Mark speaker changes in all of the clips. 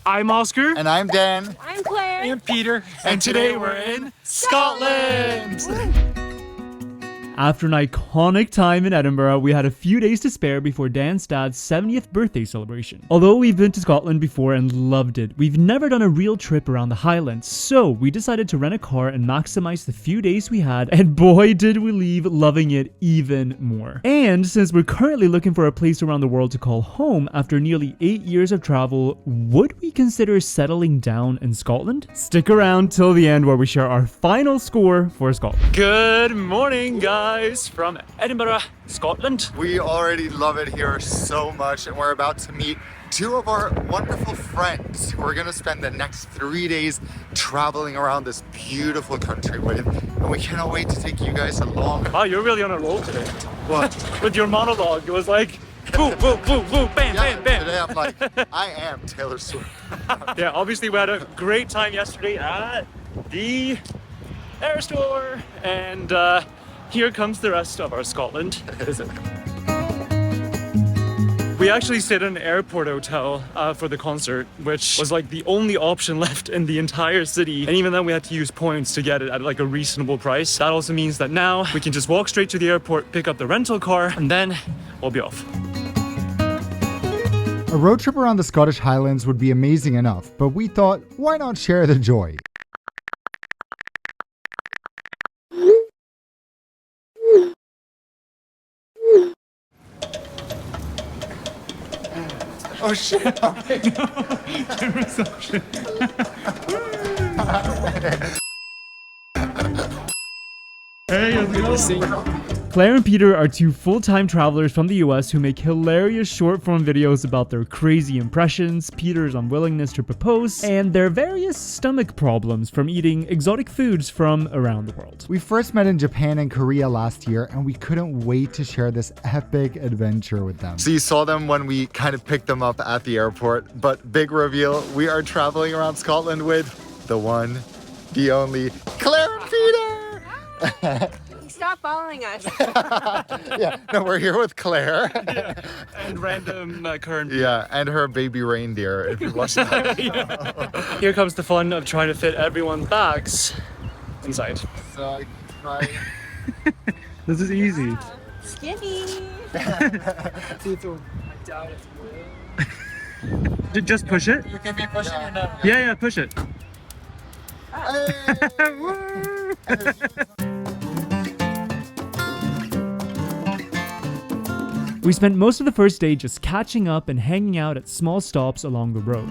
Speaker 1: I'm Oskar.
Speaker 2: And I'm Dan.
Speaker 3: I'm Claire.
Speaker 1: And Peter. And today we're in Scotland!
Speaker 4: After an iconic time in Edinburgh, we had a few days to spare before Dan's dad's 70th birthday celebration. Although we've been to Scotland before and loved it, we've never done a real trip around the highlands, so we decided to rent a car and maximize the few days we had, and boy did we leave loving it even more. And since we're currently looking for a place around the world to call home after nearly 8 years of travel, would we consider settling down in Scotland? Stick around till the end where we share our final score for Scotland.
Speaker 1: Good morning, guys, from Edinburgh, Scotland.
Speaker 2: We already love it here so much, and we're about to meet two of our wonderful friends who we're going to spend the next 3 days traveling around this beautiful country with, and we cannot wait to take you guys along.
Speaker 1: Wow, you're really on a roll today.
Speaker 2: What?
Speaker 1: With your monologue, it was like, boo, boo, boo, boo, bam,
Speaker 2: Yeah,
Speaker 1: bam, bam.
Speaker 2: today I'm like, I am Taylor Swift.
Speaker 1: Yeah, obviously we had a great time yesterday at the air store, and here comes the rest of our Scotland visit. We actually stayed in an airport hotel for the concert, which was like the only option left in the entire city. And even then we had to use points to get it at like a reasonable price. That also means that now we can just walk straight to the airport, pick up the rental car, and then we'll be off.
Speaker 2: A road trip around the Scottish Highlands would be amazing enough, but we thought, why not share the joy? Oh shit!
Speaker 1: Reception. Hey, how's it going?
Speaker 4: Claire and Peter are two full-time travelers from the US who make hilarious short-form videos about their crazy impressions, Peter's unwillingness to propose, and their various stomach problems from eating exotic foods from around the world.
Speaker 2: We first met in Japan and Korea last year, and we couldn't wait to share this epic adventure with them. So you saw them when we kind of picked them up at the airport, but big reveal, we are traveling around Scotland with the one, the only, Claire and Peter!
Speaker 3: Stop following us.
Speaker 2: Yeah, no, we're here with Claire.
Speaker 1: Yeah. And random current.
Speaker 2: Yeah, and her baby reindeer, if you watch that.
Speaker 1: Yeah. Here comes the fun of trying to fit everyone's bags inside.
Speaker 2: So I try.
Speaker 1: This is easy.
Speaker 3: Wow. Skinny.
Speaker 1: Just push it?
Speaker 2: You can be pushing or not?
Speaker 1: Yeah, push it.
Speaker 4: We spent most of the first day just catching up and hanging out at small stops along the road.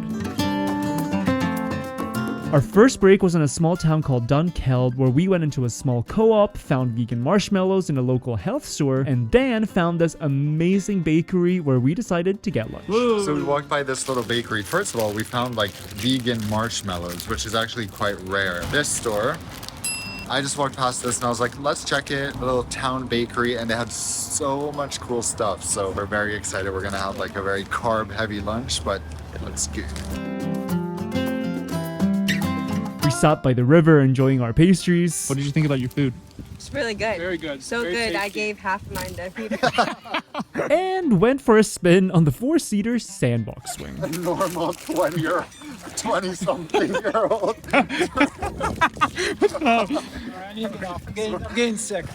Speaker 4: Our first break was in a small town called Dunkeld, where we went into a small co-op, found vegan marshmallows in a local health store, and Dan found this amazing bakery where we decided to get lunch.
Speaker 2: So we walked by this little bakery. First of all, we found like vegan marshmallows, which is actually quite rare. This store, I just walked past this and I was like, let's check it. A little town bakery, and they had so much cool stuff. So we're very excited. We're gonna have like a very carb heavy lunch, but it looks good.
Speaker 4: We sat by the river enjoying our pastries.
Speaker 1: What did you think about your food?
Speaker 3: It's really good.
Speaker 1: Very good.
Speaker 3: So
Speaker 1: Very
Speaker 3: good. I
Speaker 1: tasty.
Speaker 3: gave half mine to Peter.
Speaker 4: And went for a spin on the 4-seater sandbox swing.
Speaker 2: A normal 20-something-year-old.
Speaker 5: I need to get off. I'm getting sick.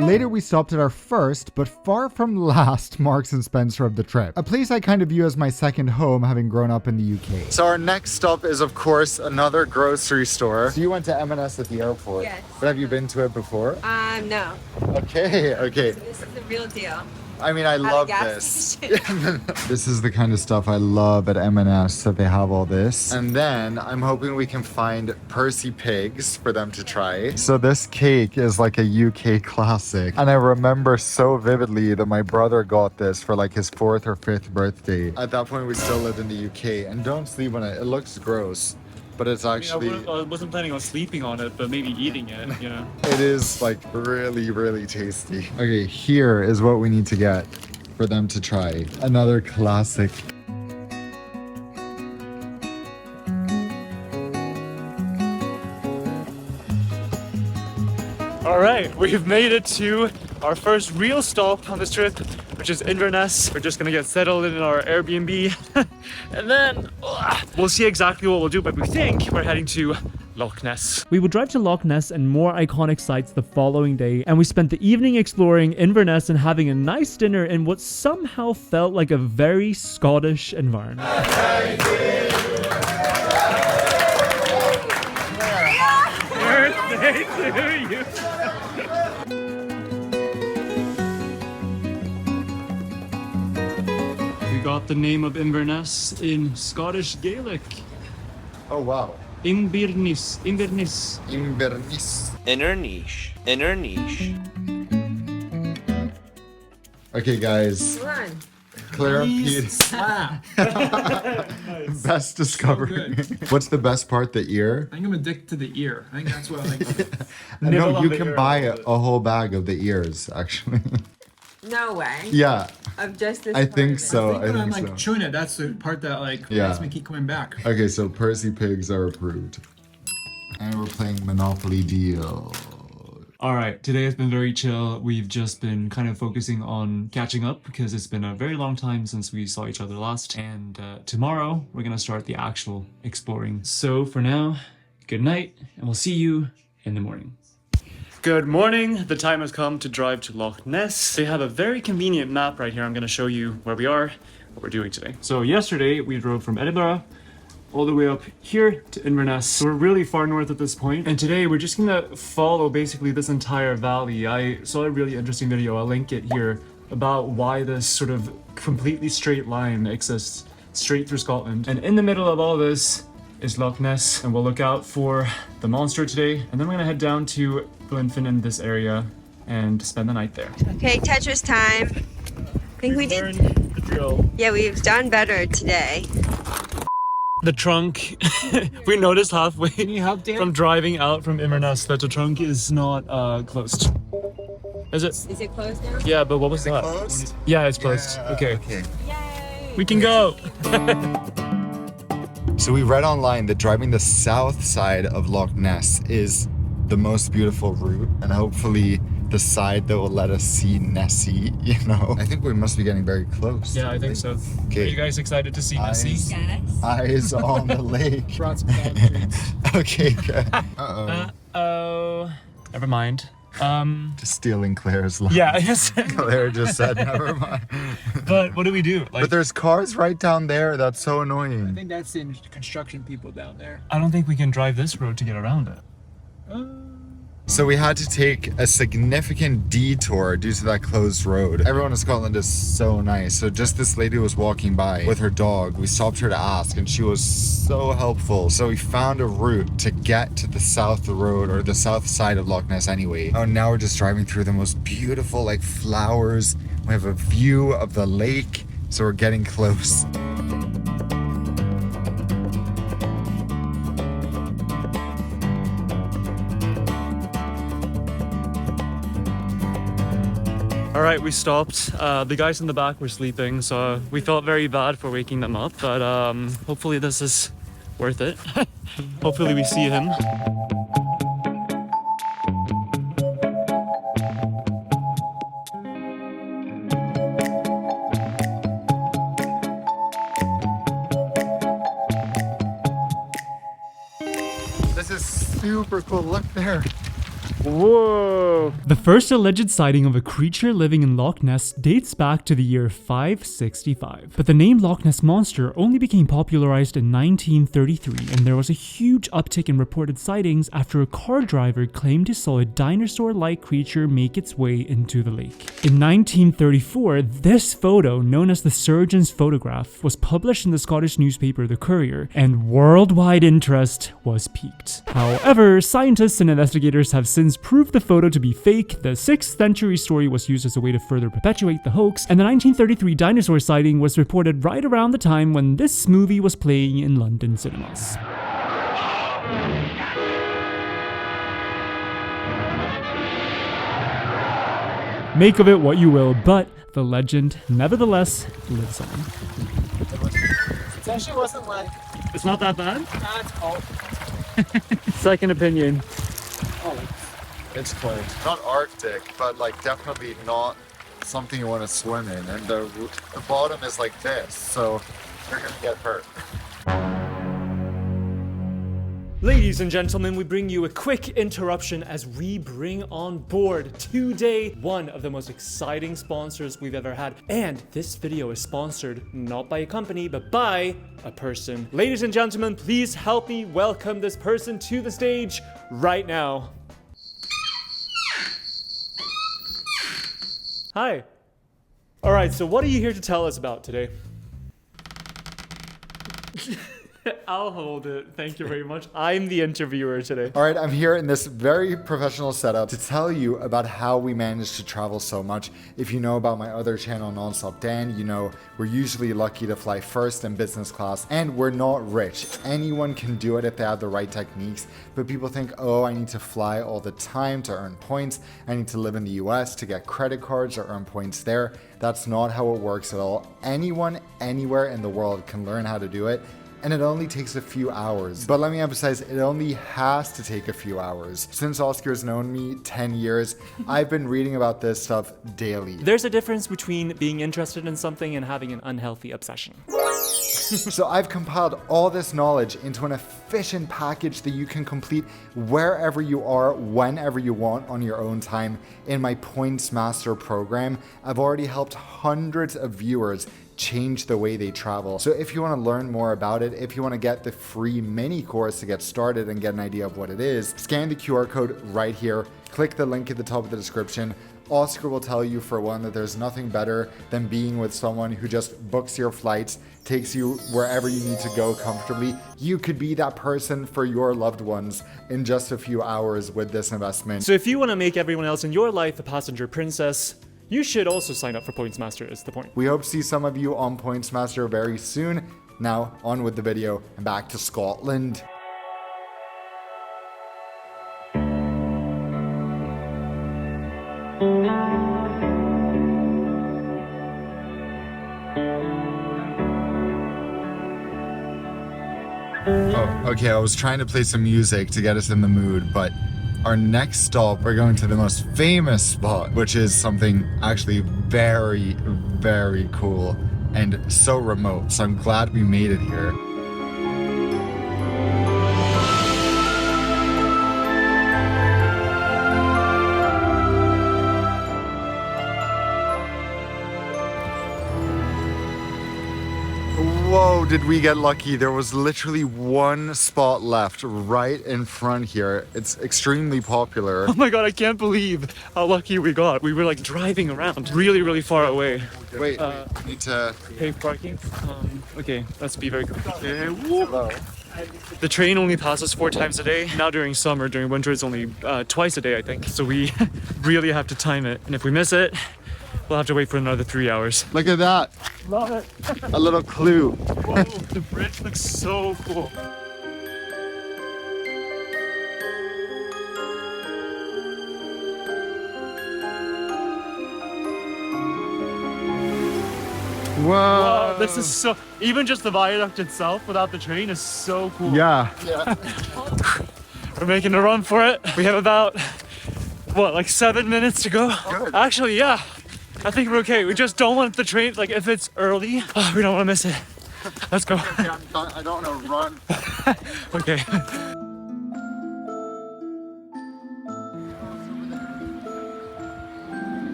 Speaker 2: Later, we stopped at our first, but far from last, Marks and Spencer of the trip. A place I kind of view as my second home, having grown up in the UK. So our next stop is, of course, another grocery store. So you went to M&S at the airport.
Speaker 3: Yes.
Speaker 2: But have you been to it before?
Speaker 3: No.
Speaker 2: Okay.
Speaker 3: This is the real deal.
Speaker 2: I mean, I
Speaker 3: At a
Speaker 2: love
Speaker 3: gas
Speaker 2: this.
Speaker 3: station.
Speaker 2: This is the kind of stuff I love at M&S, that they have all this. And then I'm hoping we can find Percy Pigs for them to try. So this cake is like a UK classic. And I remember so vividly that my brother got this for like his 4th or 5th birthday. At that point, we still lived in the UK. And don't sleep on it. It looks gross. But it's actually,
Speaker 1: I wasn't planning on sleeping on it, but maybe eating it, you know.
Speaker 2: it is like really, really tasty. Okay, here is what we need to get for them to try. Another classic.
Speaker 1: All right, we've made it to our first real stop on this trip, which is Inverness. We're just gonna get settled in our Airbnb and then we'll see exactly what we'll do, but we think we're heading to Loch Ness.
Speaker 4: We would drive to Loch Ness and more iconic sites the following day, and we spent the evening exploring Inverness and having a nice dinner in what somehow felt like a very Scottish environment.
Speaker 1: Birthday to you! We got the name of Inverness in Scottish Gaelic.
Speaker 2: Oh wow.
Speaker 1: Inverness.
Speaker 2: Inverness.
Speaker 6: Inner niche. Inner niche.
Speaker 2: Okay, guys.
Speaker 3: Come on.
Speaker 2: Claire and Pete.
Speaker 5: Wow.
Speaker 2: Best discovery. What's the best part? The ear?
Speaker 5: I think I'm addicted to the ear. I think that's what I like.
Speaker 1: Nibble
Speaker 2: No,
Speaker 1: on
Speaker 2: you
Speaker 1: the
Speaker 2: can
Speaker 1: ear
Speaker 2: buy
Speaker 1: a
Speaker 2: a
Speaker 1: little bit.
Speaker 2: whole bag of the ears, actually.
Speaker 3: No way.
Speaker 2: Yeah,
Speaker 3: Of just this
Speaker 2: I
Speaker 3: part
Speaker 2: think
Speaker 3: of it.
Speaker 2: so.
Speaker 5: I think when
Speaker 2: I
Speaker 5: I'm
Speaker 2: think
Speaker 5: like
Speaker 2: so.
Speaker 5: chewing it, that's the part that like
Speaker 2: Yeah.
Speaker 5: makes me keep coming back.
Speaker 2: Okay, so Percy pigs are approved. And we're playing Monopoly Deal.
Speaker 1: Alright, today has been very chill. We've just been kind of focusing on catching up because it's been a very long time since we saw each other last. And tomorrow, we're gonna start the actual exploring. So for now, good night, and we'll see you in the morning. Good morning. The time has come to drive to Loch Ness. They have a very convenient map right here. I'm gonna show you where we are, what we're doing today. So yesterday, we drove from Edinburgh all the way up here to Inverness. So we're really far north at this point. And today we're just gonna follow basically this entire valley. I saw a really interesting video, I'll link it here, about why this sort of completely straight line exists straight through Scotland. And in the middle of all this is Loch Ness. And we'll look out for the monster today. And then we're gonna head down to Glencoe, this area, and spend the night there.
Speaker 3: Okay, Tetris time. I think we did.
Speaker 1: The drill.
Speaker 3: Yeah, we've done better today.
Speaker 1: The trunk, we noticed halfway
Speaker 5: you help, Dan?
Speaker 1: from driving out from Inverness that the trunk is not closed. Is it?
Speaker 3: Is it closed now?
Speaker 1: Yeah, but what was that?
Speaker 2: closed?
Speaker 1: Yeah, it's closed. Okay.
Speaker 3: Yay!
Speaker 1: We can go.
Speaker 2: So we read online that driving the south side of Loch Ness is the most beautiful route, and hopefully the side that will let us see Nessie, you know. I think we must be getting very close.
Speaker 1: Yeah, I think so. Are
Speaker 2: Okay.
Speaker 1: you guys excited to see
Speaker 2: Eyes.
Speaker 1: Nessie?
Speaker 3: Yes.
Speaker 2: Eyes on the lake.
Speaker 5: Brought some dog treats.
Speaker 2: Okay, good. Uh-oh.
Speaker 1: Uh-oh. Never mind.
Speaker 2: Just stealing Claire's line.
Speaker 1: Yeah, I guess.
Speaker 2: Claire just said, never mind.
Speaker 1: But what do we do? Like,
Speaker 2: But there's cars right down there. That's so
Speaker 5: I
Speaker 2: annoying.
Speaker 5: think that's the construction people down there.
Speaker 1: I don't think we can drive this road to get around it.
Speaker 2: So we had to take a significant detour due to that closed road. Everyone in Scotland is so nice. So just this lady was walking by with her dog. We stopped her to ask and she was so helpful. So we found a route to get to the south road, or the south side of Loch Ness anyway. Oh, now we're just driving through the most beautiful like flowers. We have a view of the lake. So we're getting close.
Speaker 1: All right, we stopped. The guys in the back were sleeping, so we felt very bad for waking them up, but hopefully this is worth it. Hopefully we see him.
Speaker 2: This is super cool. Look there.
Speaker 1: Whoa!
Speaker 4: The first alleged sighting of a creature living in Loch Ness dates back to the year 565. But the name Loch Ness Monster only became popularized in 1933, and there was a huge uptick in reported sightings after a car driver claimed he saw a dinosaur-like creature make its way into the lake. In 1934, this photo, known as the surgeon's photograph, was published in the Scottish newspaper The Courier, and worldwide interest was piqued. However, scientists and investigators have since proved the photo to be fake. The 6th century story was used as a way to further perpetuate the hoax, and the 1933 dinosaur sighting was reported right around the time when this movie was playing in London cinemas. Make of it what you will, but the legend nevertheless lives on.
Speaker 5: It actually wasn't like
Speaker 1: It's not that bad?
Speaker 5: that's all.
Speaker 1: Second opinion.
Speaker 5: Oh,
Speaker 2: It's cold. Not Arctic, but like definitely not something you want to swim in. And the bottom is like this, so you're gonna get hurt.
Speaker 4: Ladies and gentlemen, we bring you a quick interruption as we bring on board today one of the most exciting sponsors we've ever had. And this video is sponsored not by a company, but by a person. Ladies and gentlemen, please help me welcome this person to the stage right now. Hi. All right, so what are you here to tell us about today? I'll hold it. Thank you very much. I'm the interviewer today.
Speaker 2: All right, I'm here in this very professional setup to tell you about how we managed to travel so much. If you know about my other channel, Nonstop Dan, you know we're usually lucky to fly first in business class, and we're not rich. Anyone can do it if they have the right techniques, but people think, oh, I need to fly all the time to earn points. I need to live in the US to get credit cards or earn points there. That's not how it works at all. Anyone, anywhere in the world can learn how to do it. And it only takes a few hours. But let me emphasize, it only has to take a few hours. Since Oscar's known me 10 years, I've been reading about this stuff daily.
Speaker 4: There's a difference between being interested in something and having an unhealthy obsession.
Speaker 2: So I've compiled all this knowledge into an efficient package that you can complete wherever you are, whenever you want on your own time in my Points Master program. I've already helped hundreds of viewers change the way they travel. So if you want to learn more about it, if you want to get the free mini course to get started and get an idea of what it is, scan the QR code right here, click the link at the top of the description. Oscar will tell you, for one, that there's nothing better than being with someone who just books your flights, takes you wherever you need to go comfortably. You could be that person for your loved ones in just a few hours with this investment.
Speaker 4: So if you want to make everyone else in your life a passenger princess, you should also sign up for Points Master, is the point.
Speaker 2: We hope to see some of you on Points Master very soon. Now, on with the video and back to Scotland. Oh, okay, I was trying to play some music to get us in the mood, but our next stop, we're going to the most famous spot, which is something actually very, very cool and so remote. So I'm glad we made it here. Whoa, did we get lucky. There was literally one spot left right in front here. It's extremely popular.
Speaker 1: Oh my god, I can't believe how lucky we got. We were like driving around really, really far away.
Speaker 2: Wait, we need to...
Speaker 1: Pay parking. Okay, let's be very quick.
Speaker 2: Hello.
Speaker 1: The train only passes 4 times a day. Now during summer, during winter, it's only twice a day, I think. So we really have to time it. And if we miss it, we'll have to wait for another 3 hours.
Speaker 2: Look at that.
Speaker 1: Love it.
Speaker 2: A little clue.
Speaker 1: Whoa, the bridge looks so cool.
Speaker 2: Whoa.
Speaker 1: Wow, this is so... Even just the viaduct itself without the train is so cool.
Speaker 2: Yeah.
Speaker 1: We're making a run for it. We have about, what, like 7 minutes to go?
Speaker 2: Good.
Speaker 1: Actually, yeah. I think we're okay. We just don't want the train, like if it's early, we don't want to miss it. Let's go.
Speaker 2: Okay, I don't want to run.
Speaker 1: Okay.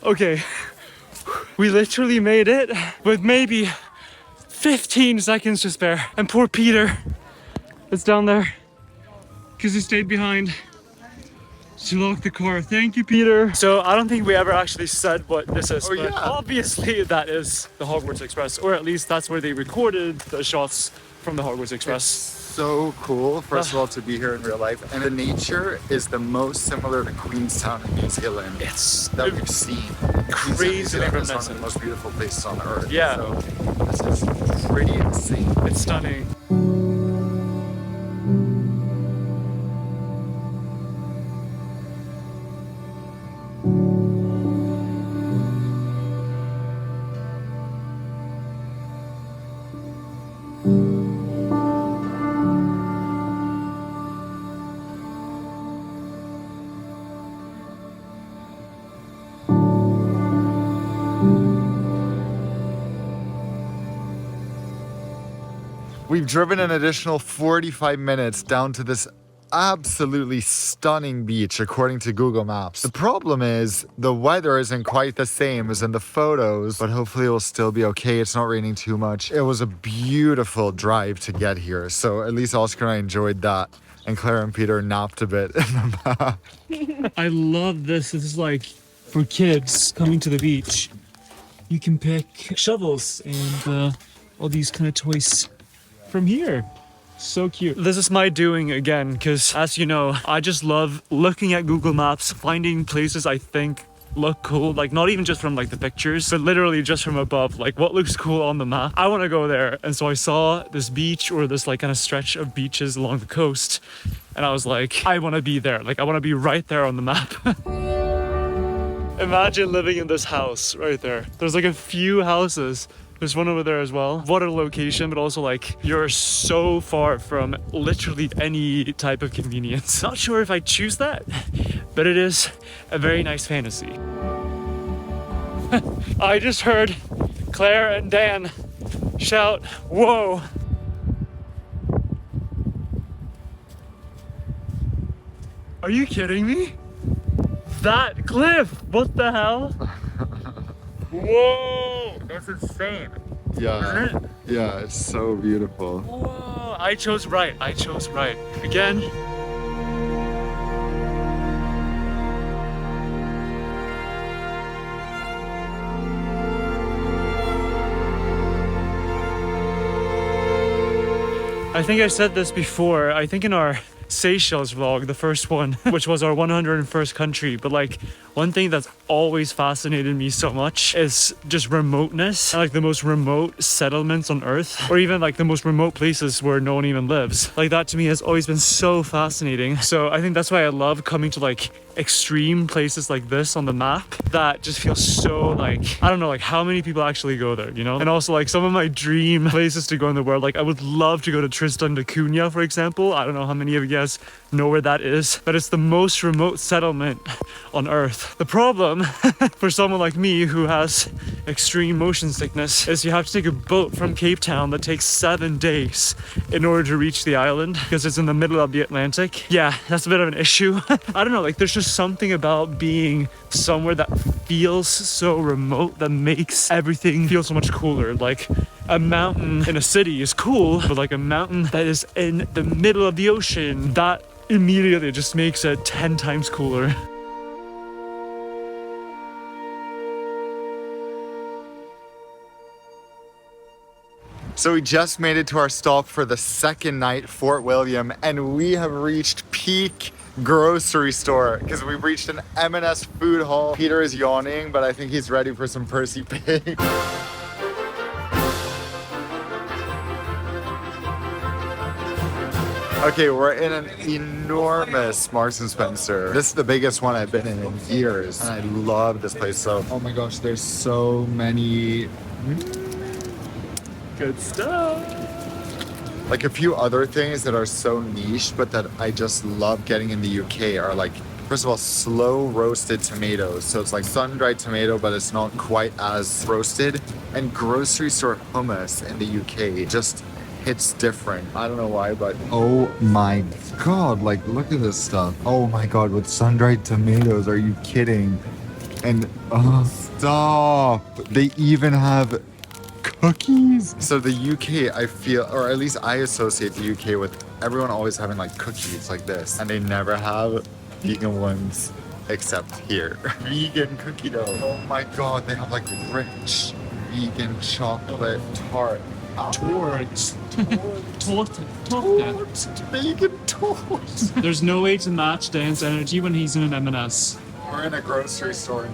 Speaker 1: Okay, we literally made it with maybe 15 seconds to spare. And poor Peter is down there because he stayed behind. She locked the car. Thank you, Peter. So I don't think we ever actually said what this is,
Speaker 2: Oh,
Speaker 1: but
Speaker 2: yeah.
Speaker 1: obviously that is the Hogwarts Express, or at least that's where they recorded the shots from the Hogwarts Express.
Speaker 2: So cool, first of all, to be here in real life. And the nature is the most similar to Queenstown in New Zealand
Speaker 1: It's
Speaker 2: that we've seen.
Speaker 1: crazy
Speaker 2: New Zealand is one of
Speaker 1: reminiscent.
Speaker 2: the most beautiful places on earth.
Speaker 1: Yeah.
Speaker 2: So this is pretty insane.
Speaker 1: It's stunning.
Speaker 2: We've driven an additional 45 minutes down to this absolutely stunning beach according to Google Maps. The problem is the weather isn't quite the same as in the photos, but hopefully it will still be okay. It's not raining too much. It was a beautiful drive to get here, so at least Oscar and I enjoyed that. And Claire and Peter napped a bit in the back.
Speaker 1: I love this. This is like for kids coming to the beach. You can pick shovels and all these kind of toys from here. So cute. This is my doing again, because as you know, I just love looking at Google Maps, finding places I think look cool, like not even just from like the pictures, but literally just from above, like what looks cool on the map. I want to go there. And so I saw this beach, or this like kind of stretch of beaches along the coast, and I was like, I want to be there. Like I want to be right there on the map. Imagine living in this house right there. There's like a few houses. There's one over there as well. What a location, but also like you're so far from literally any type of convenience. Not sure if I choose that, but it is a very nice fantasy. I just heard Claire and Dan shout, "Whoa!" Are you kidding me? That cliff! What the hell? Whoa! That's insane.
Speaker 2: Yeah,
Speaker 1: Isn't it?
Speaker 2: yeah, it's so beautiful.
Speaker 1: Whoa! I chose right. I chose right. Again. I think I said this before. I think in our Seychelles vlog, the first one, which was our 101st country, but like one thing that's always fascinated me so much is just remoteness, and like the most remote settlements on earth, or even like the most remote places where no one even lives. Like that to me has always been so fascinating. So I think that's why I love coming to like extreme places like this on the map that just feels so like, I don't know, like how many people actually go there, you know? And also like some of my dream places to go in the world, like I would love to go to Tristan da Cunha, for example. I don't know how many of you guys know where that is, but it's the most remote settlement on earth. The problem for someone like me who has extreme motion sickness is you have to take a boat from Cape Town that takes 7 days in order to reach the island because it's in the middle of the Atlantic. Yeah, that's a bit of an issue. I don't know, like there's just something about being somewhere that feels so remote that makes everything feel so much cooler. Like a mountain in a city is cool, but like a mountain that is in the middle of the ocean, that immediately just makes it 10 times cooler.
Speaker 2: So we just made it to our stop for the second night, Fort William, and we have reached peak grocery store because we've reached an M&S food hall. Peter is yawning, but I think he's ready for some Percy Pig. Okay, we're in an enormous Marks & Spencer. This is the biggest one I've been in years, and I love this place. So, oh my gosh, there's so many
Speaker 1: Good stuff.
Speaker 2: like a few other things that are so niche, but that I just love getting in the UK are like, first of all, slow roasted tomatoes. So it's like sun-dried tomato, but it's not quite as roasted. And grocery store hummus in the UK just hits different. I don't know why, but oh my god, like look at this stuff. Oh my god, with sun-dried tomatoes, are you kidding? And oh, stop. They even have cookies. So the UK, I feel, or at least I associate the UK with everyone always having like cookies like this, and they never have vegan ones, except here. Vegan cookie dough. Oh my god, they have like rich vegan chocolate tart.
Speaker 1: Towards.
Speaker 2: Vegan toast.
Speaker 1: There's no way to match Dan's energy when he's in an M&S.
Speaker 2: We're in a grocery store in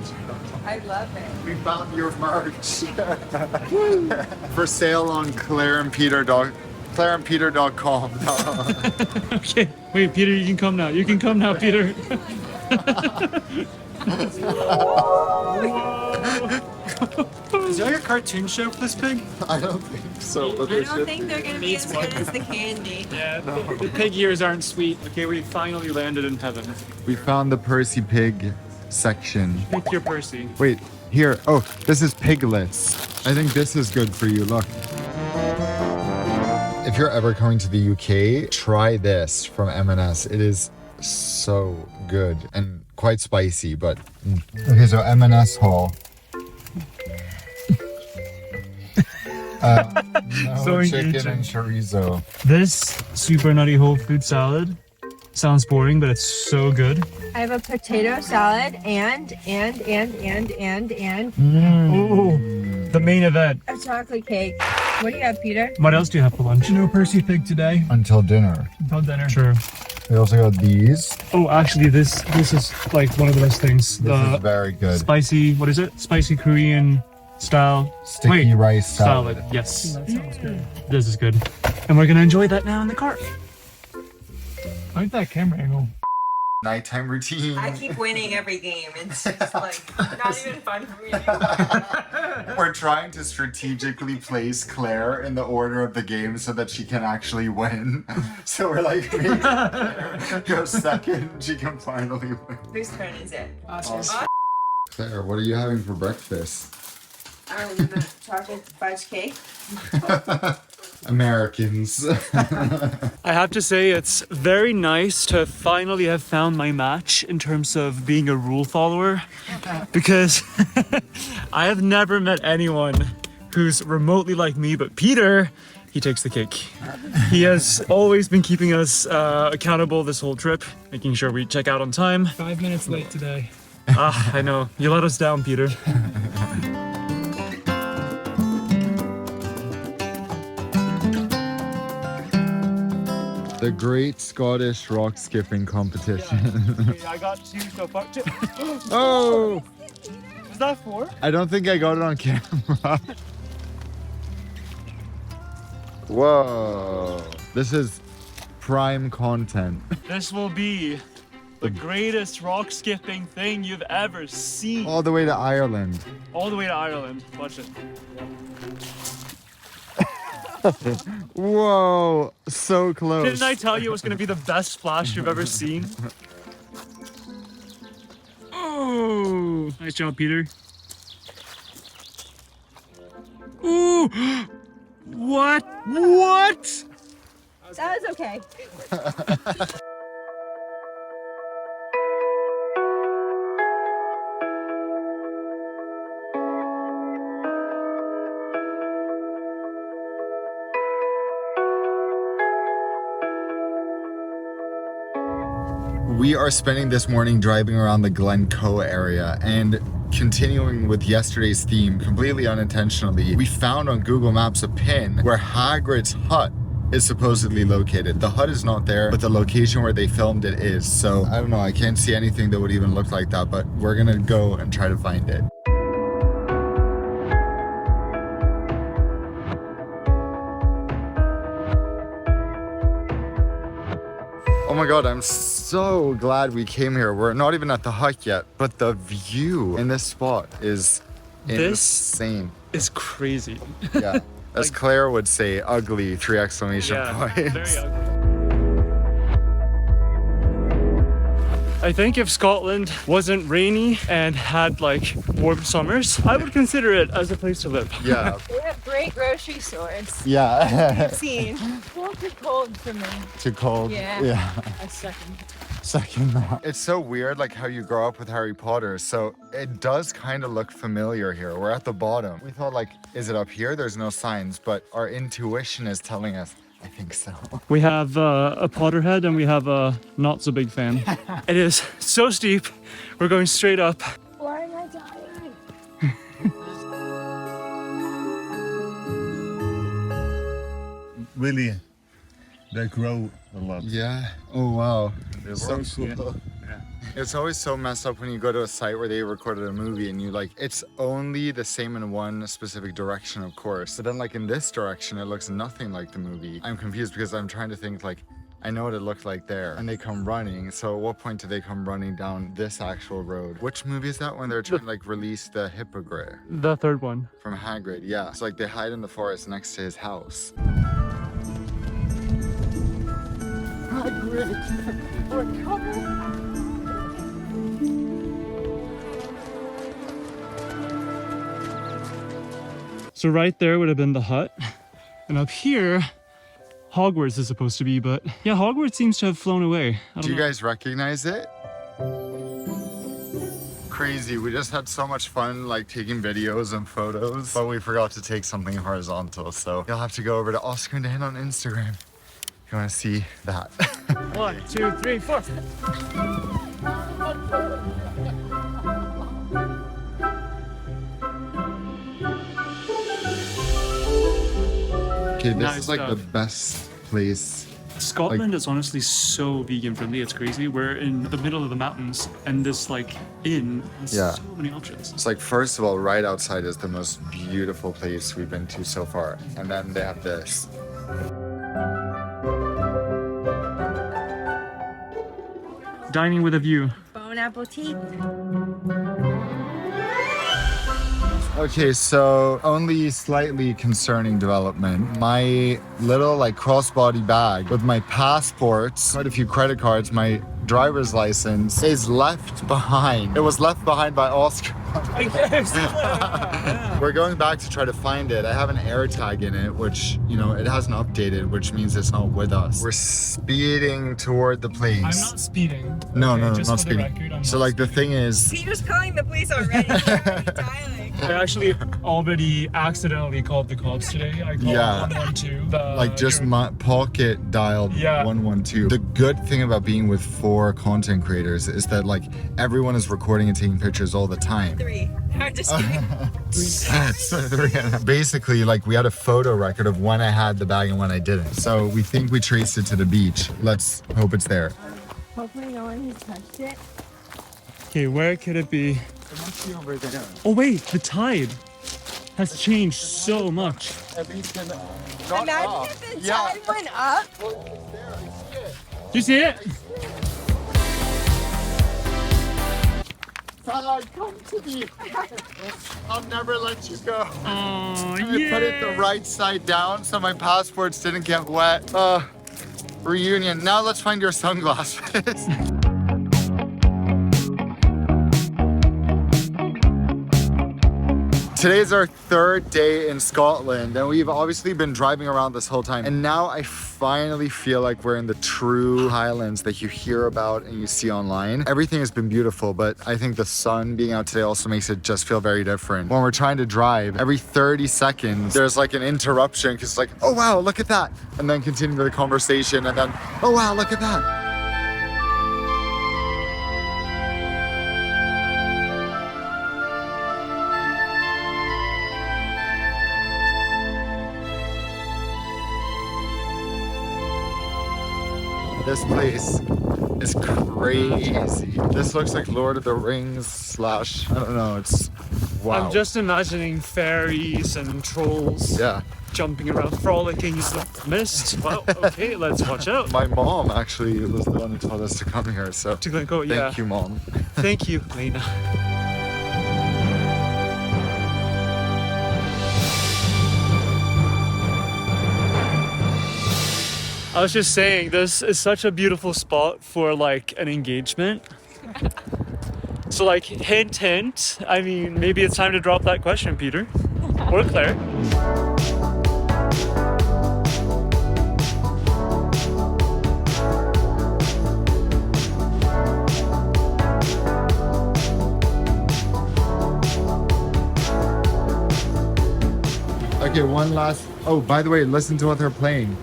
Speaker 3: I love it.
Speaker 2: We found your merch. For sale on claireandpeter.com.
Speaker 1: Okay, wait, Peter, you can come now. You can come now, Peter. Is there like a cartoon show for this pig?
Speaker 2: I don't think so. But
Speaker 3: I
Speaker 2: there
Speaker 3: don't
Speaker 2: should
Speaker 3: think
Speaker 2: be.
Speaker 3: they're gonna be as good as the candy.
Speaker 1: Yeah, the pig ears aren't sweet. Okay, we finally landed in heaven.
Speaker 2: We found the Percy Pig section.
Speaker 1: Pick your Percy.
Speaker 2: Wait, here. Oh, this is piglets. I think this is good for you. Look. If you're ever coming to the UK, try this from M&S. It is so good and quite spicy, but okay. So M&S haul. No
Speaker 1: So
Speaker 2: chicken
Speaker 1: engaging.
Speaker 2: and chorizo.
Speaker 1: This super nutty whole food salad sounds boring, but it's so good.
Speaker 3: I have a potato salad and
Speaker 1: Ooh, the main event.
Speaker 3: a chocolate cake. What do you have, Peter?
Speaker 1: What else do you have for lunch?
Speaker 5: No Percy pig today.
Speaker 2: Until dinner.
Speaker 5: Until dinner.
Speaker 1: Sure.
Speaker 2: We also got these.
Speaker 1: Oh, actually, this is like one of the best things.
Speaker 2: This is very good.
Speaker 1: Spicy, what is it? Spicy Korean style
Speaker 2: Sticky rice salad.
Speaker 1: Yes,
Speaker 5: That sounds good.
Speaker 1: this is good. And we're gonna enjoy that now in the car.
Speaker 5: I like that camera angle.
Speaker 2: Nighttime routine.
Speaker 3: I keep winning every game. It's just like not even fun for me.
Speaker 2: We're trying to strategically place Claire in the order of the game so that she can actually win. So we're like, make Claire go second, she can finally win.
Speaker 3: Whose turn is it?
Speaker 2: Claire, what are you having for breakfast?
Speaker 3: Chocolate fudge cake.
Speaker 2: Americans.
Speaker 1: I have to say, it's very nice to finally have found my match in terms of being a rule follower, because I have never met anyone who's remotely like me, but Peter, he takes the cake. He has always been keeping us accountable this whole trip, making sure we check out on time.
Speaker 5: 5 minutes late today.
Speaker 1: I know. You let us down, Peter.
Speaker 2: The Great Scottish Rock Skipping Competition.
Speaker 1: I got two so far.
Speaker 2: Oh!
Speaker 1: Is that four?
Speaker 2: I don't think I got it on camera. Whoa. This is prime content.
Speaker 1: This will be the greatest rock skipping thing you've ever seen.
Speaker 2: All the way to Ireland.
Speaker 1: All the way to Ireland. Watch it.
Speaker 2: Whoa, so close.
Speaker 1: Didn't I tell you it was going to be the best splash you've ever seen? Oh, nice job, Peter. Ooh, what? What?
Speaker 3: That was okay.
Speaker 2: We are spending this morning driving around the Glencoe area, and continuing with yesterday's theme, completely unintentionally, we found on Google Maps a pin where Hagrid's hut is supposedly located. The hut is not there, but the location where they filmed it is. So I don't know, I can't see anything that would even look like that, but we're gonna go and try to find it. Oh my god, I'm so glad we came here. We're not even at the hut yet, but the view in this spot is insane.
Speaker 1: Is crazy.
Speaker 2: Yeah. As Claire would say, ugly, 3 exclamation
Speaker 1: Yeah,
Speaker 2: points.
Speaker 1: very ugly. I think if Scotland wasn't rainy and had like warm summers, I would consider it as a place to live.
Speaker 2: Yeah.
Speaker 3: They have great grocery stores.
Speaker 2: Yeah.
Speaker 3: Seen. Well, too cold for me.
Speaker 2: Too cold.
Speaker 3: Yeah.
Speaker 5: A second.
Speaker 2: Second that. It's so weird like how you grow up with Harry Potter. So it does kind of look familiar here. We're at the bottom. We thought like, is it up here? There's no signs, but our intuition is telling us I think so.
Speaker 1: We have a Potterhead and we have a not so big fan. It is so steep. We're going straight up.
Speaker 3: Why am I dying?
Speaker 7: Really, they grow a lot.
Speaker 2: Yeah. Oh wow.
Speaker 7: They're
Speaker 2: So
Speaker 7: very
Speaker 2: cool.
Speaker 7: cool.
Speaker 2: It's always so messed up when you go to a site where they recorded a movie and you like, it's only the same in one specific direction, of course. But then like in this direction, it looks nothing like the movie. I'm confused because I'm trying to think like, I know what it looked like there and they come running. So at what point do they come running down this actual road? Which movie is that when they're trying to like release the hippogriff
Speaker 1: The third one.
Speaker 2: from Hagrid? Yeah. It's like they hide in the forest next to his house. Hagrid, we're coming.
Speaker 1: So right there would have been the hut. And up here, Hogwarts is supposed to be, but yeah, Hogwarts seems to have flown away. I
Speaker 2: Do
Speaker 1: don't
Speaker 2: you
Speaker 1: know.
Speaker 2: guys recognize it? Crazy. We just had so much fun like taking videos and photos, but we forgot to take something horizontal. So you'll have to go over to Oskar and Dan on Instagram if you want to see that.
Speaker 1: 1, 2, 3, 4.
Speaker 2: Okay, this
Speaker 1: Nice
Speaker 2: is like
Speaker 1: stuff.
Speaker 2: the best place.
Speaker 1: Scotland is honestly so vegan friendly, it's crazy. We're in the middle of the mountains and this like inn has
Speaker 2: Yeah.
Speaker 1: so many options.
Speaker 2: It's like, first of all, right outside is the most beautiful place we've been to so far. And then they have this.
Speaker 1: Dining with a view.
Speaker 3: Bon appetit.
Speaker 2: Okay, so only slightly concerning development. My little like crossbody bag with my passports, quite a few credit cards, my driver's license is left behind. It was left behind by Oskar. We're going back to try to find it. I have an air tag in it, which, you know, it hasn't updated, which means it's not with us. We're speeding toward the place.
Speaker 5: I'm not speeding.
Speaker 2: No,
Speaker 5: Okay,
Speaker 2: no,
Speaker 5: just
Speaker 2: not
Speaker 5: for the
Speaker 2: speeding.
Speaker 5: record, I'm
Speaker 2: So
Speaker 5: not
Speaker 2: like the thing is,
Speaker 3: Peter's calling the police already. They're already dialing.
Speaker 5: I actually already accidentally called the cops today. I called
Speaker 2: Yeah.
Speaker 5: 112.
Speaker 2: like just my pocket dialed
Speaker 5: Yeah.
Speaker 2: 112. The good thing about being with 4 content creators is that like everyone is recording and taking pictures all the time.
Speaker 3: 3. I'm just kidding.
Speaker 2: Basically, like we had a photo record of when I had the bag and when I didn't. So we think we traced it to the beach. Let's hope it's there.
Speaker 3: Hopefully no one has touched it.
Speaker 1: Okay, where could it be?
Speaker 2: It must be over there.
Speaker 1: Oh wait, the tide has changed so much.
Speaker 2: At least in
Speaker 3: Imagine if the tide went up.
Speaker 1: Do you see it?
Speaker 2: Come to me. I'll never let you go.
Speaker 1: Oh,
Speaker 2: I put it the right side down so my passports didn't get wet. Reunion. Now let's find your sunglasses. Today's our 3rd day in Scotland, and we've obviously been driving around this whole time. And now I finally feel like we're in the true highlands that you hear about and you see online. Everything has been beautiful, but I think the sun being out today also makes it just feel very different. When we're trying to drive, every 30 seconds, there's like an interruption because it's like, oh wow, look at that. And then continue the conversation, and then, oh wow, look at that. This place is crazy. This looks like Lord of the Rings / I don't know, it's wow.
Speaker 1: I'm just imagining fairies and trolls
Speaker 2: Yeah.
Speaker 1: jumping around, frolicking in the mist. Well, okay, let's watch out.
Speaker 2: My mom actually was the one who told us to come here, so
Speaker 1: To Glencoe, yeah.
Speaker 2: thank you, Mom.
Speaker 1: Thank you, Lena. I was just saying, this is such a beautiful spot for like an engagement. So like, hint, hint. I mean, maybe it's time to drop that question, Peter. Or Claire.
Speaker 2: Okay, one last. Oh, by the way, listen to what they're playing.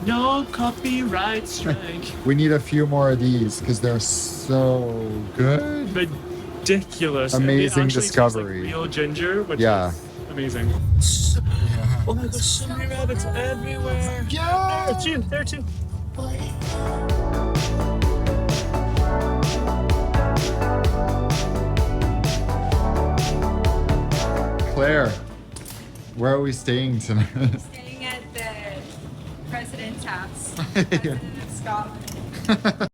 Speaker 1: No copyright strike.
Speaker 2: We need a few more of these because they're so good.
Speaker 1: Ridiculous. And
Speaker 2: Amazing
Speaker 1: it actually tastes
Speaker 2: discovery.
Speaker 1: like real ginger, which
Speaker 2: Yeah.
Speaker 1: is amazing. Oh my gosh, so many rabbits everywhere.
Speaker 2: Yeah.
Speaker 1: There too.
Speaker 2: Claire, where are we staying tonight?
Speaker 3: Staying at the president's house. President of Scotland.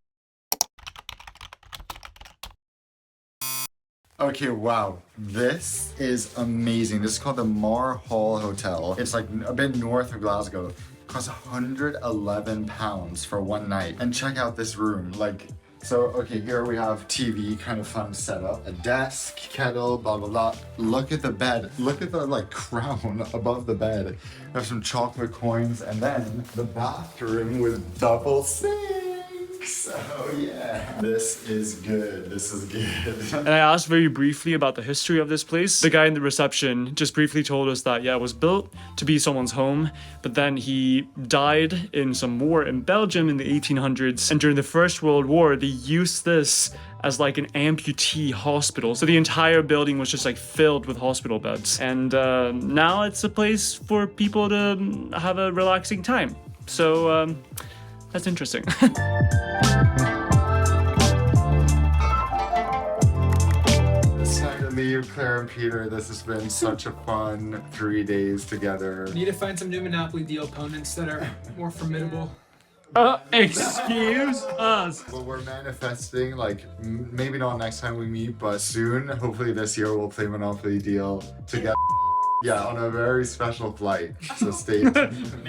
Speaker 2: Okay, wow. This is amazing. This is called the Mar Hall Hotel. It's like a bit north of Glasgow. It costs £111 for one night. And check out this room. Like, so, okay, here we have TV, kind of fun setup. A desk, kettle, blah, blah, blah. Look at the bed. Look at the, like, crown above the bed. There's some chocolate coins. And then the bathroom with double sinks. Oh, yeah. This is good. This is good.
Speaker 1: And I asked very briefly about the history of this place. The guy in the reception just briefly told us that, yeah, it was built to be someone's home, but then he died in some war in Belgium in the 1800s. And during the First World War, they used this as like an amputee hospital. So the entire building was just like filled with hospital beds. And now it's a place for people to have a relaxing time. So that's interesting.
Speaker 2: It's time to leave, Claire and Peter. This has been such a fun 3 days together.
Speaker 8: Need to find some new Monopoly deal opponents that are more formidable.
Speaker 1: Excuse us.
Speaker 2: Well, we're manifesting, like, maybe not next time we meet, but soon, hopefully this year, we'll play Monopoly Deal together. Yeah, on a very special flight. So stay tuned.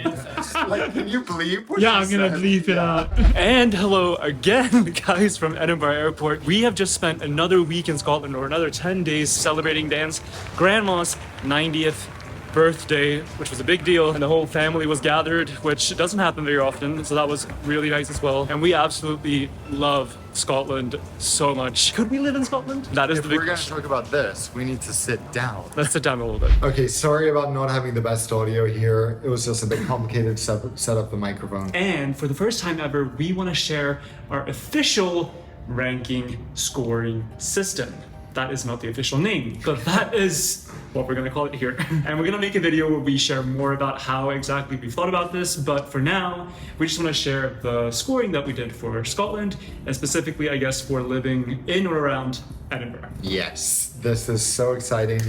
Speaker 2: Like, can you bleep what
Speaker 1: Yeah,
Speaker 2: you
Speaker 1: I'm gonna
Speaker 2: said?
Speaker 1: bleep it out. And hello again, guys from Edinburgh Airport. We have just spent another week in Scotland, or another 10 days celebrating Dan's grandma's 90th birthday, which was a big deal, and the whole family was gathered, which doesn't happen very often, so that was really nice as well. And we absolutely love Scotland so much. Could we live in Scotland? That is
Speaker 2: If
Speaker 1: the big
Speaker 2: we're gonna
Speaker 1: question.
Speaker 2: talk about this, we need to sit down.
Speaker 1: Let's sit down a little bit.
Speaker 2: Okay, sorry about not having the best audio here. It was just a bit complicated to set up the microphone.
Speaker 1: And for the first time ever, we want to share our official ranking scoring system. That is not the official name, but that is what we're gonna call it here. And we're gonna make a video where we share more about how exactly we thought about this, but for now, we just wanna share the scoring that we did for Scotland, and specifically, I guess, for living in or around Edinburgh.
Speaker 2: Yes, this is so exciting.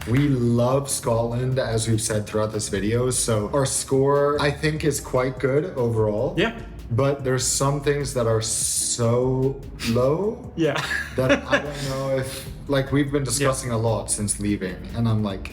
Speaker 2: We love Scotland, as we've said throughout this video, so our score, I think, is quite good overall.
Speaker 1: Yeah.
Speaker 2: But there's some things that are so low
Speaker 1: Yeah.
Speaker 2: that I don't know if, like, we've been discussing a lot since leaving, and I'm like,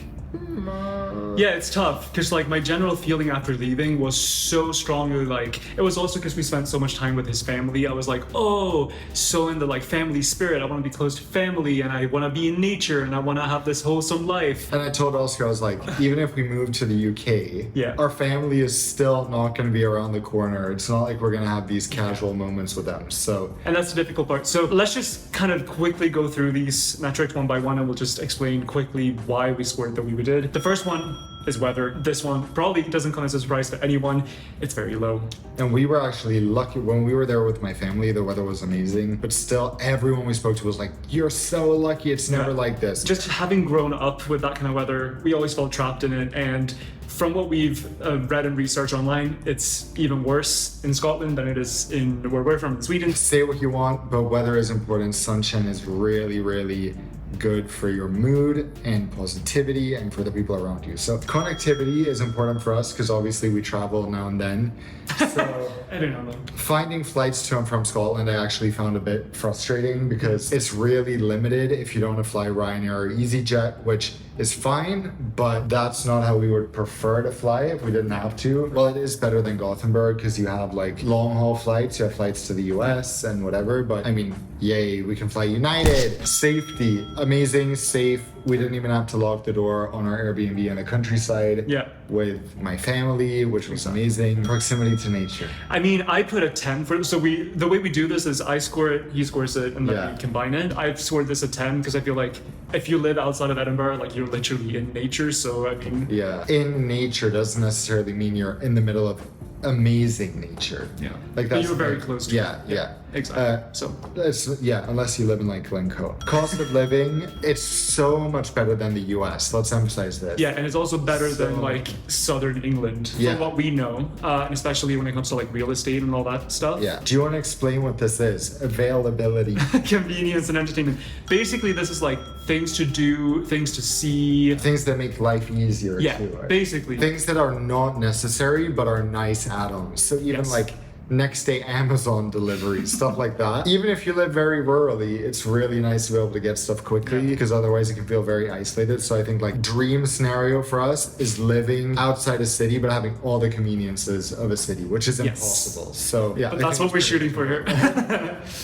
Speaker 1: Yeah, it's tough because like my general feeling after leaving was so strongly like it was also because we spent so much time with his family. I was like, oh, so in the like family spirit. I want to be close to family and I want to be in nature and I want to have this wholesome life.
Speaker 2: and I told Oscar, I was like, even if we move to the UK,
Speaker 1: Yeah.
Speaker 2: our family is still not going to be around the corner. It's not like we're going to have these casual moments with them. So
Speaker 1: And that's the difficult part. So let's just kind of quickly go through these metrics one by one and we'll just explain quickly why we scored the way we did. The first one is weather. This one probably doesn't come as a surprise to anyone. It's very low.
Speaker 2: And we were actually lucky when we were there with my family. The weather was amazing, but still, everyone we spoke to was like, "You're so lucky. It's never
Speaker 1: Yeah.
Speaker 2: like this."
Speaker 1: Just having grown up with that kind of weather, we always felt trapped in it. And from what we've read and researched online, it's even worse in Scotland than it is in where we're from, in Sweden.
Speaker 2: Say what you want, but weather is important. Sunshine is really, really good for your mood and positivity and for the people around you. So connectivity is important for us because obviously we travel now and then. So
Speaker 1: I don't know.
Speaker 2: finding flights to and from Scotland, I actually found a bit frustrating because it's really limited if you don't want to fly Ryanair or EasyJet, which is fine, but that's not how we would prefer to fly if we didn't have to. Well, it is better than Gothenburg because you have like long haul flights, you have flights to the US and whatever, but I mean, yay, we can fly United. Safety, amazing, safe. We didn't even have to lock the door on our Airbnb in the countryside.
Speaker 1: Yeah.
Speaker 2: With my family, which was amazing. Proximity to nature.
Speaker 1: I mean, I put a 10 for it. So the way we do this is I score it, he scores it, and then
Speaker 2: Yeah.
Speaker 1: we combine it. I've scored this a 10 because I feel like if you live outside of Edinburgh, like you're literally in nature. So I mean,
Speaker 2: Yeah. In nature doesn't necessarily mean you're in the middle of amazing nature.
Speaker 1: Yeah.
Speaker 2: Like
Speaker 1: But
Speaker 2: that's
Speaker 1: you were very
Speaker 2: like-
Speaker 1: close to
Speaker 2: Yeah,
Speaker 1: it.
Speaker 2: yeah.
Speaker 1: Exactly. So
Speaker 2: It's, yeah, unless you live in like Glencoe. Cost of living, it's so much better than the US. Let's emphasize this.
Speaker 1: yeah, and it's also better than
Speaker 2: So-
Speaker 1: like southern England
Speaker 2: Yeah.
Speaker 1: from what we know, and especially when it comes to like real estate and all that stuff.
Speaker 2: Yeah. Do you want to explain what this is? Availability.
Speaker 1: Convenience and entertainment. Basically, this is like things to do, things to see.
Speaker 2: Things that make life easier
Speaker 1: Yeah,
Speaker 2: too. Right?
Speaker 1: basically.
Speaker 2: Things that are not necessary but are nice add-ons. So even
Speaker 1: Yes.
Speaker 2: like next day Amazon delivery, stuff like that. Even if you live very rurally, it's really nice to be able to get stuff quickly because otherwise it can feel very isolated. So I think like dream scenario for us is living outside a city but having all the conveniences of a city, which is
Speaker 1: Yes.
Speaker 2: impossible. So yeah,
Speaker 1: But
Speaker 2: I
Speaker 1: that's
Speaker 2: think
Speaker 1: what we're
Speaker 2: it's
Speaker 1: shooting for here.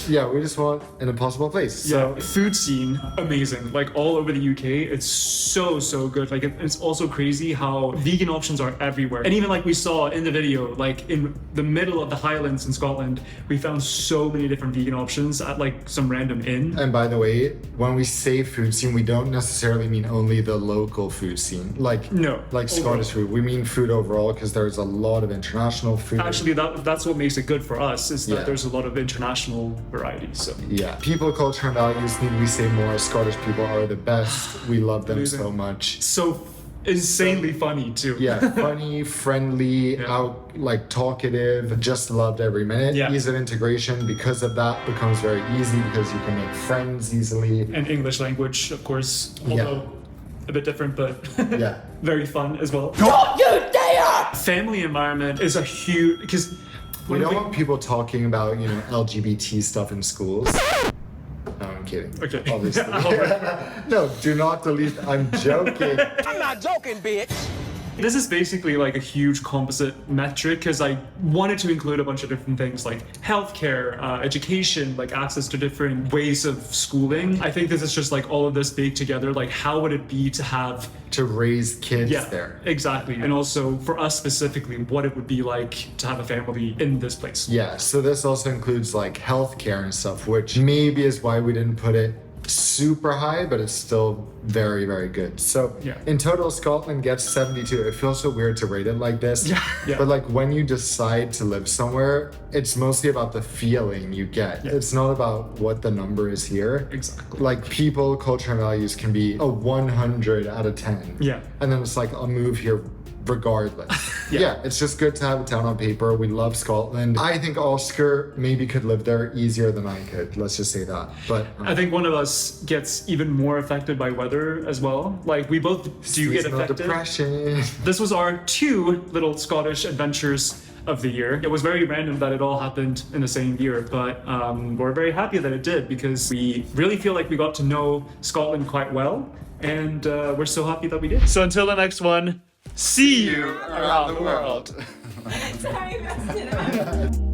Speaker 2: yeah, we just want an impossible place. So
Speaker 1: Yeah, food scene, amazing. Like all over the UK, it's so good. Like it's also crazy how vegan options are everywhere. And even like we saw in the video, like in the middle of the highlands in Scotland, we found so many different vegan options at like some random inn.
Speaker 2: and by the way, when we say food scene, we don't necessarily mean only the local food scene. Like
Speaker 1: No,
Speaker 2: like Scottish food. We mean food overall because there's a lot of international food.
Speaker 1: Actually, that's what makes it good for us is that
Speaker 2: Yeah.
Speaker 1: there's a lot of international variety. So
Speaker 2: Yeah. People, culture, and values, need we say more? Scottish people are the best. We love them
Speaker 1: Amazing.
Speaker 2: so much.
Speaker 1: so insanely funny too.
Speaker 2: Yeah, funny, friendly, out like talkative, just loved every minute.
Speaker 1: Yeah.
Speaker 2: Ease of integration because of that becomes very easy because you can make friends easily.
Speaker 1: And English language, of course,
Speaker 2: Yeah.
Speaker 1: although a bit different, but
Speaker 2: Yeah.
Speaker 1: very fun as well. Don't you dare! Family environment is a huge because
Speaker 2: We don't want people talking about, you know, LGBT stuff in schools. No, I'm kidding.
Speaker 1: Okay.
Speaker 2: Obviously.
Speaker 1: Alright.
Speaker 2: No, do not delete. I'm joking.
Speaker 1: This is basically like a huge composite metric because I wanted to include a bunch of different things like healthcare, education, like access to different ways of schooling. I think this is just like all of this baked together. Like, how would it be to have
Speaker 2: To raise kids there.
Speaker 1: exactly. And also for us specifically, what it would be like to have a family in this place.
Speaker 2: Yeah, so this also includes like healthcare and stuff, which maybe is why we didn't put it super high, but it's still very, very good. So
Speaker 1: Yeah.
Speaker 2: in total, Scotland gets 72. It feels so weird to rate it like this.
Speaker 1: Yeah.
Speaker 2: But like when you decide to live somewhere, it's mostly about the feeling you get.
Speaker 1: Yeah.
Speaker 2: It's not about what the number is here.
Speaker 1: Exactly.
Speaker 2: Like people, culture, and values can be a 100 out of 10.
Speaker 1: Yeah.
Speaker 2: And then it's like, I'll move here regardless.
Speaker 1: Yeah.
Speaker 2: It's just good to have it down on paper. We love Scotland. I think Oscar maybe could live there easier than I could. Let's just say that. But
Speaker 1: I think one of us gets even more affected by weather as well. Like we both do get
Speaker 2: seasonal
Speaker 1: affected.
Speaker 2: depression.
Speaker 1: This was our 2 little Scottish adventures of the year. It was very random that it all happened in the same year, but we're very happy that it did because we really feel like we got to know Scotland quite well, and we're so happy that we did. So until the next one, see you around the world.
Speaker 3: Sorry, that's it.